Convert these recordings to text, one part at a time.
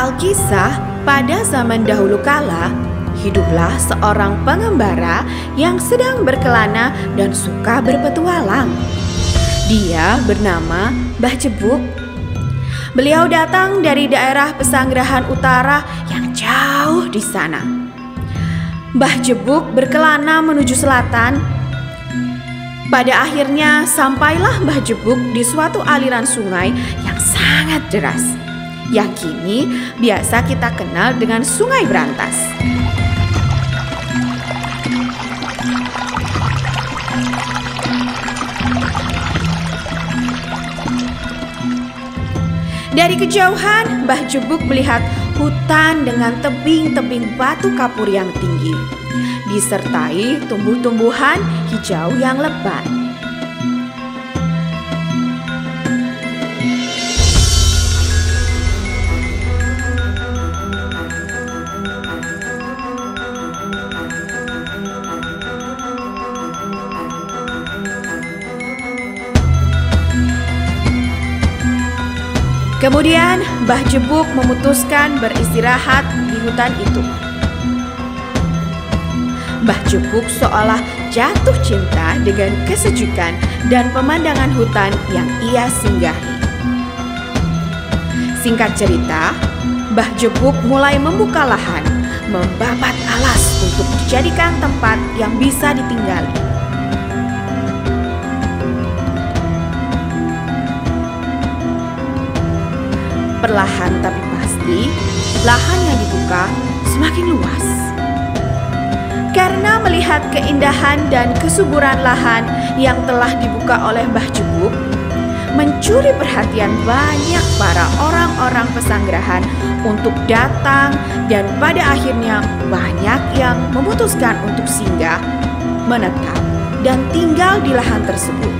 Alkisah, pada zaman dahulu kala, hiduplah seorang pengembara yang sedang berkelana dan suka berpetualang. Dia bernama Mbah Jebuk. Beliau datang dari daerah Pesanggerahan Utara yang jauh di sana. Mbah Jebuk berkelana menuju selatan. Pada akhirnya sampailah Mbah Jebuk di suatu aliran sungai yang sangat deras, yang kini biasa kita kenal dengan Sungai Brantas. Dari kejauhan, Mbah Jebuk melihat hutan dengan tebing-tebing batu kapur yang tinggi, disertai tumbuh-tumbuhan hijau yang lebat. Kemudian Mbah Jebuk memutuskan beristirahat di hutan itu. Mbah Jebuk seolah jatuh cinta dengan kesejukan dan pemandangan hutan yang ia singgahi. Singkat cerita, Mbah Jebuk mulai membuka lahan, membabat alas untuk dijadikan tempat yang bisa ditinggali. Perlahan tapi pasti, lahan yang dibuka semakin luas. Karena melihat keindahan dan kesuburan lahan yang telah dibuka oleh Mbah Jebuk, mencuri perhatian banyak para orang-orang Pesanggerahan untuk datang, dan pada akhirnya banyak yang memutuskan untuk singgah, menetap, dan tinggal di lahan tersebut.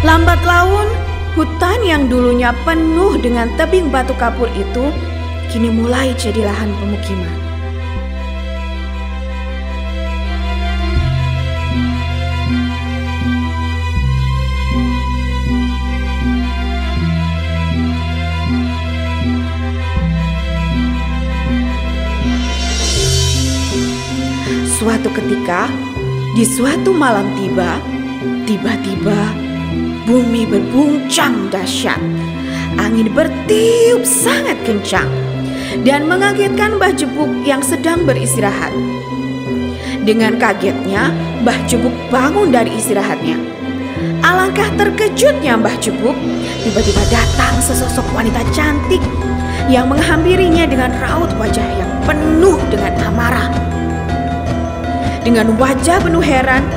Lambat laun, hutan yang dulunya penuh dengan tebing batu kapur itu kini mulai jadi lahan pemukiman. Suatu ketika, di suatu malam tiba-tiba bumi berguncang dahsyat. Angin bertiup sangat kencang dan mengagetkan Mbah Jebuk yang sedang beristirahat. Dengan kagetnya, Mbah Jebuk bangun dari istirahatnya. Alangkah terkejutnya Mbah Jebuk, tiba-tiba datang sesosok wanita cantik yang menghampirinya dengan raut wajah yang penuh dengan amarah. Dengan wajah penuh heran,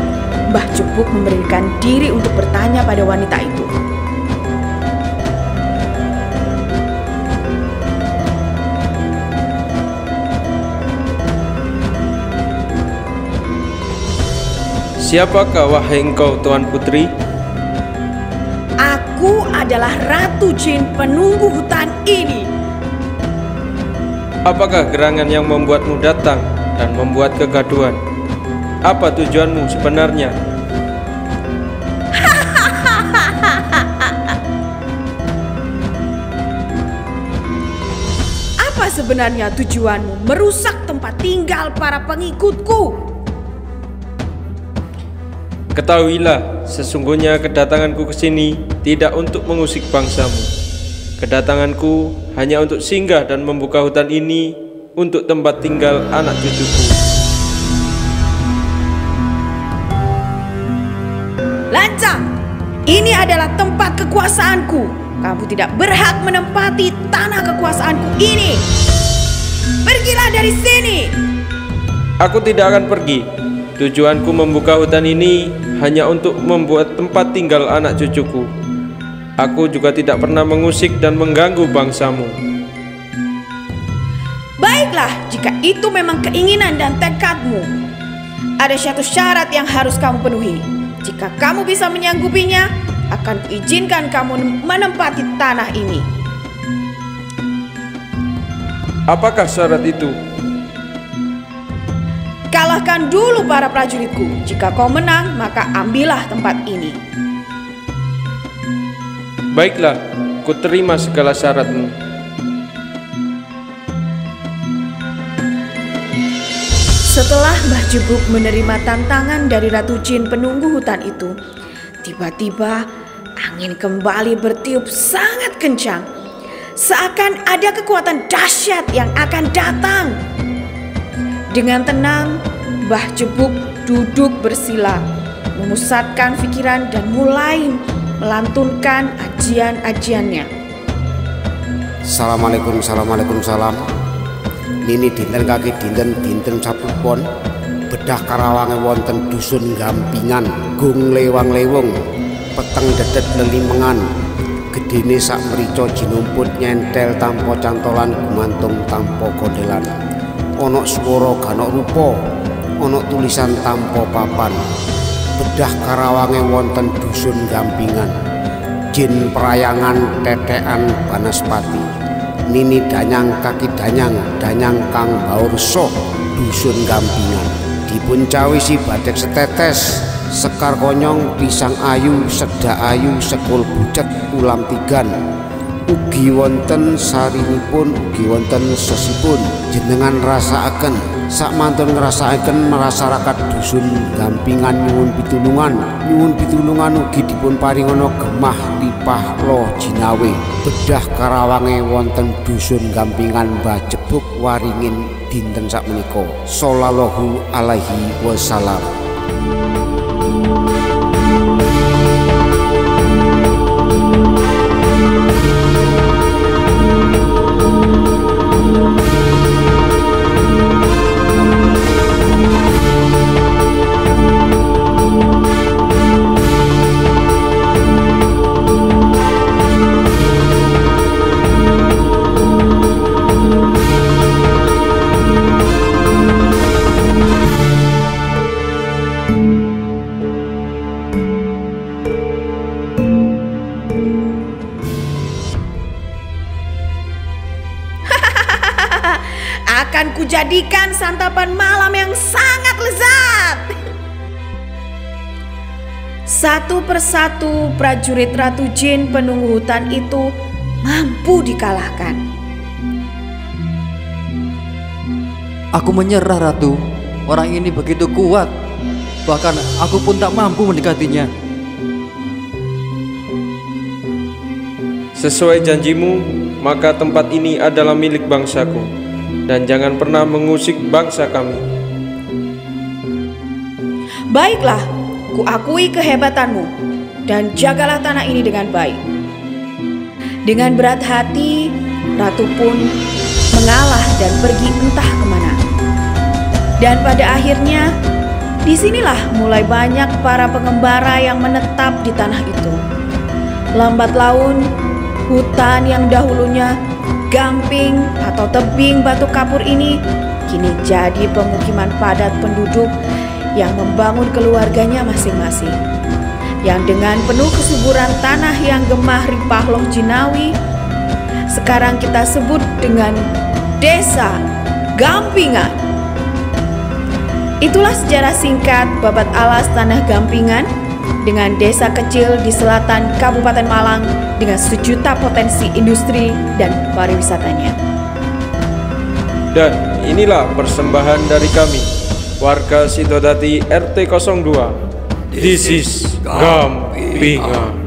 Mbah Jebuk memberikan diri untuk bertanya pada wanita itu. Siapakah wahai engkau, Tuan Putri? Aku adalah Ratu Jin penunggu hutan ini. Apakah gerangan yang membuatmu datang dan membuat kegaduhan? Apa tujuanmu sebenarnya? Apa sebenarnya tujuanmu merusak tempat tinggal para pengikutku? Ketahuilah, sesungguhnya kedatanganku ke sini tidak untuk mengusik bangsamu. Kedatanganku hanya untuk singgah dan membuka hutan ini untuk tempat tinggal anak cucuku. Lancang! Ini adalah tempat kekuasaanku. Kamu tidak berhak menempati tanah kekuasaanku ini. Pergilah dari sini. Aku tidak akan pergi. Tujuanku membuka hutan ini hanya untuk membuat tempat tinggal anak cucuku. Aku juga tidak pernah mengusik dan mengganggu bangsamu. Baiklah, jika itu memang keinginan dan tekadmu, ada satu syarat yang harus kamu penuhi. Jika kamu bisa menyanggupinya, akan kuizinkan kamu menempati tanah ini. Apakah syarat itu? Kalahkan dulu para prajuritku. Jika kau menang, maka ambillah tempat ini. Baiklah, ku terima segala syaratmu. Setelah Mbah Jebuk menerima tantangan dari Ratu Jin penunggu hutan itu, tiba-tiba angin kembali bertiup sangat kencang. Seakan ada kekuatan dahsyat yang akan datang. Dengan tenang, Mbah Jebuk duduk bersila, memusatkan pikiran dan mulai melantunkan ajian-ajiannya. Assalamualaikum, assalamualaikum, salam. Nini dinten kaki dinten Sabtu pon bedah karawange wonten dusun Gampingan, gung lewang-lewung, peteng dedet lelimengan, gedene sak mrica jinumput nyentel tanpa cantolan gumantung tanpa gondelan. Ana swara ganok rupa, ana tulisan tanpa papan. Bedah karawange wonten dusun Gampingan, jin perayangan tetekan Banaspati. Nini danyang kaki danyang kang baurso dusun Gampingan. Dipun cawisi badhek setetes, sekar konyong pisang ayu sedak ayu sekul bucet ulam tigan. Ugi wonten sarinipun ugi wonten sesipun. Jenengan rasakaken sak mantun ngrasakaken masyarakat dusun Gampingan nyuwun pitulungan ugi dipun paringana gemah lipah lo jinawe. Bedah karawange wonten dusun Gampingan Mbah Jebuk waringin dinten sakmenika. Shallallahu alaihi wasallam. Akan kujadikan santapan malam yang sangat lezat. Satu persatu prajurit Ratu Jin penunggu hutan itu mampu dikalahkan. Aku menyerah, Ratu. Orang ini begitu kuat. Bahkan aku pun tak mampu mendekatinya. Sesuai janjimu, maka tempat ini adalah milik bangsaku. Dan jangan pernah mengusik bangsa kami. Baiklah, kuakui kehebatanmu dan jagalah tanah ini dengan baik. Dengan berat hati, Ratu pun mengalah dan pergi entah kemana. Dan pada akhirnya, disinilah mulai banyak para pengembara yang menetap di tanah itu. Lambat laun, hutan yang dahulunya gamping atau tebing batu kapur ini kini jadi pemukiman padat penduduk yang membangun keluarganya masing-masing. Yang dengan penuh kesuburan tanah yang gemah ripah loh jinawi, sekarang kita sebut dengan Desa Gampingan. Itulah sejarah singkat babat alas tanah Gampingan, dengan desa kecil di selatan Kabupaten Malang dengan sejuta potensi industri dan pariwisatanya. Dan inilah persembahan dari kami, warga Sidodadi RT 02. This is Gampingan.